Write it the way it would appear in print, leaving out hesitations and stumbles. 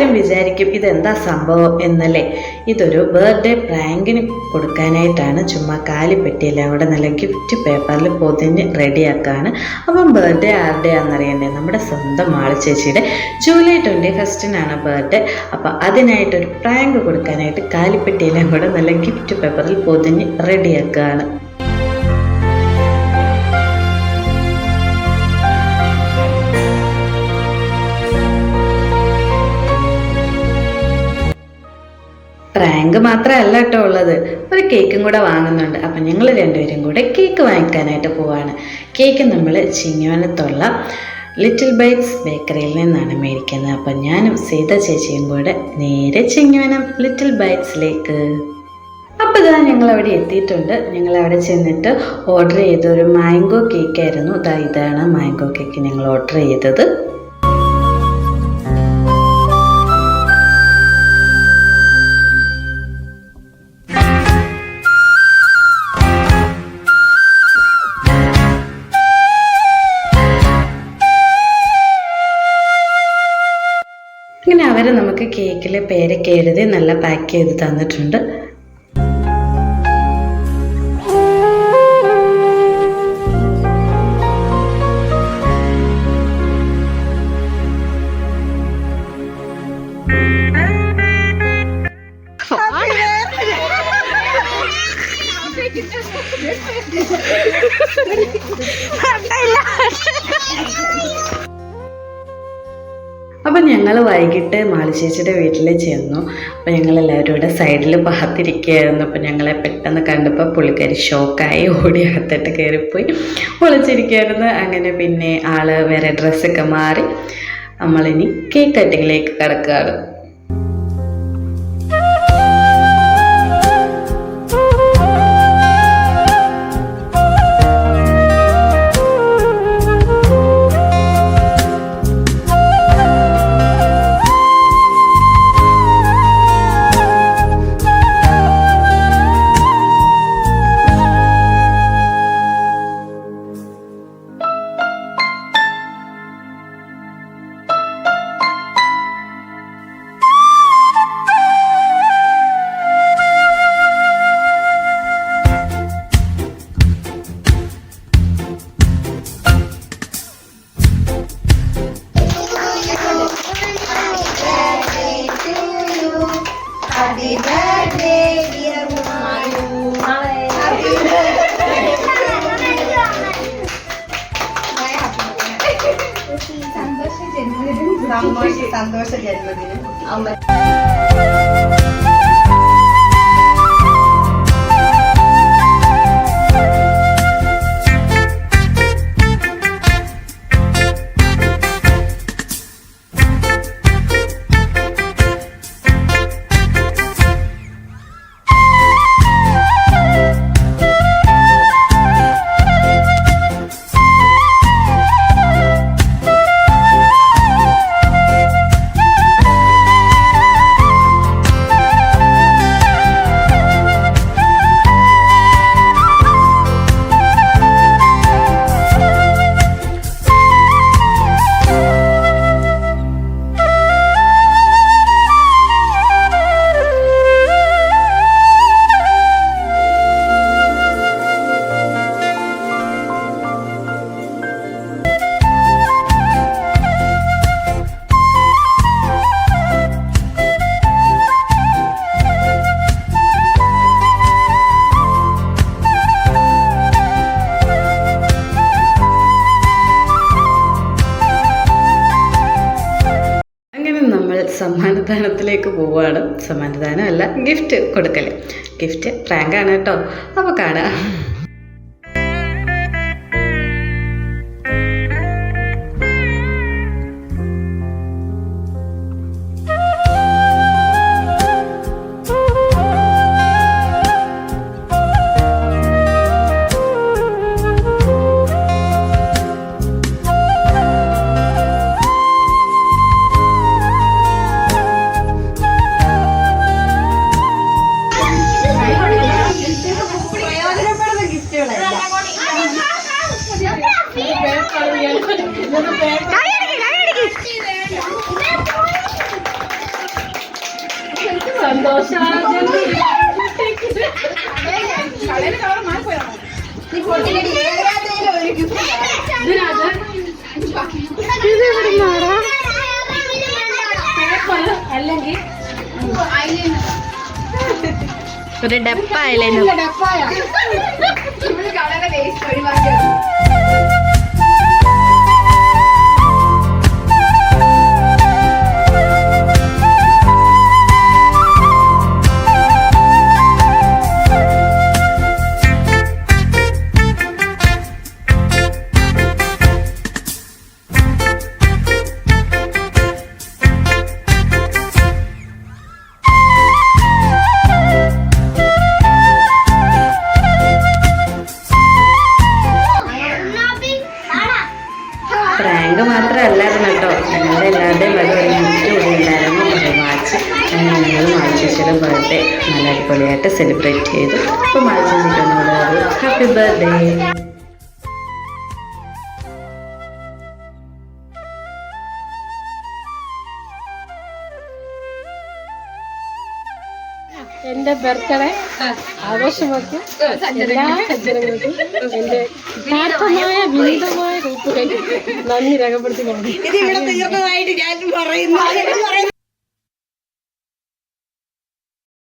എല്ലാവരും വിചാരിക്കും ഇതെന്താ സംഭവം എന്നല്ലേ. ഇതൊരു ബർത്ത്ഡേ പ്രാങ്കിന് കൊടുക്കാനായിട്ടാണ്. ചുമ്മാ കാലിപ്പെട്ടിയെല്ലാം കൂടെ നല്ല ഗിഫ്റ്റ് പേപ്പറിൽ പൊതിഞ്ഞ് റെഡിയാക്കുകയാണ്. അപ്പം ബർത്ത്ഡേ ആരുടെ ആണെന്നറിയണ്ടേ? നമ്മുടെ സ്വന്തം മാളു ചേച്ചിയുടെ ജൂലൈ 21 ബർത്ത്ഡേ. അപ്പം അതിനായിട്ടൊരു പ്രാങ്ക് കൊടുക്കാനായിട്ട് കാലിപ്പെട്ടിയെല്ലാം കൂടെ നല്ല ഗിഫ്റ്റ് പേപ്പറിൽ പൊതിഞ്ഞ് റെഡിയാക്കുകയാണ്. പ്രാങ്ക് മാത്രമല്ല കേട്ടോ ഉള്ളത്, ഒരു കേക്കും കൂടെ വാങ്ങുന്നുണ്ട്. അപ്പം ഞങ്ങൾ രണ്ടുപേരും കൂടെ കേക്ക് വാങ്ങിക്കാനായിട്ട് പോവാണ്. കേക്ക് നമ്മൾ ചിങ്ങവനത്തുള്ള ലിറ്റിൽ ബൈറ്റ്സ് ബേക്കറിയിൽ നിന്നാണ് മേടിക്കുന്നത്. അപ്പം ഞാനും സീത ചേച്ചിയും കൂടെ നേരെ ചിങ്ങവനം ലിറ്റിൽ ബൈറ്റ്സിലേക്ക്. അപ്പോൾ ഇതാ ഞങ്ങളവിടെ എത്തിയിട്ടുണ്ട്. ഞങ്ങളവിടെ ചെന്നിട്ട് ഓർഡർ ചെയ്തൊരു മാംഗോ കേക്കായിരുന്നു. ഇതാണ് മാംഗോ കേക്ക് ഞങ്ങൾ ഓർഡർ ചെയ്തത്. ഇങ്ങനെ അവർ നമുക്ക് കേക്കിൽ പേരൊക്കെ എഴുതി നല്ല പാക്ക് ചെയ്ത് തന്നിട്ടുണ്ട്. അപ്പം ഞങ്ങൾ വൈകിട്ട് മാളു ചേച്ചിയുടെ വീട്ടിൽ ചെന്നു. അപ്പം ഞങ്ങളെല്ലാവരും കൂടെ സൈഡിൽ പാത്തിരിക്കുകയായിരുന്നു. അപ്പം ഞങ്ങളെ പെട്ടെന്ന് കണ്ടപ്പോൾ പുള്ളിക്കാരി ഷോക്കായി ഓടി അകത്തോട്ട് കയറിപ്പോയി ഒളിച്ചിരിക്കുകയായിരുന്നു. അങ്ങനെ പിന്നെ ആള് വേറെ ഡ്രസ്സൊക്കെ മാറി നമ്മളിനി കേക്ക് കട്ടിങ്ങിലേക്ക് കിടക്കുകയാണ്. Happy birthday, dear Malu. Happy birthday. സന്തോഷ ജന്മദിനം. സമ്മാനദാനത്തിലേക്ക് പോവുകയാണ്. സമ്മാനദാനമല്ല, ഗിഫ്റ്റ് കൊടുക്കൽ. ഗിഫ്റ്റ് പ്രാങ്കാണ് കേട്ടോ. അപ്പോൾ കാണാം. നീ പൊട്ടിക്കടി ഏതായാലും ഒരു gift അല്ലെങ്കിൽ ഒരു ഡപ്പ ആയാലും ഡപ്പായ കളറെ വേസ്റ്റ് ഒഴിവാക്കി പ്രാങ്ക് മാത്രമല്ലായിരുന്നു കേട്ടോ, ഞങ്ങളുടെ എല്ലാവരുടെയും വക ഒരു ഗിഫ്റ്റ് കൂടി ഉണ്ടായിരുന്നു. ഒരു വാച്ച്. അങ്ങനെ ഞങ്ങൾ മാൾച്ചേച്ചിയുടെ ബർത്ത്ഡേ നല്ല അടിപൊളിയായിട്ട് സെലിബ്രേറ്റ് ചെയ്തു. അപ്പോൾ മാൾച്ചേച്ചിക്ക് ഒന്നുകൂടെ ഒരു ഹാപ്പി ബർത്ത്ഡേ. എന്റെ ബർത്ത്ഡേ ആഘോഷമാക്കും എല്ലാ സജ്ജനങ്ങൾക്കും എന്റെ യഥാർത്ഥമായ വിനീതമായ കൂട്ടുകാരി നന്ദി രേഖപ്പെടുത്തി ഇത് ഇവിടെ തീർന്നതായിട്ട് ഞാൻ പറയുന്നു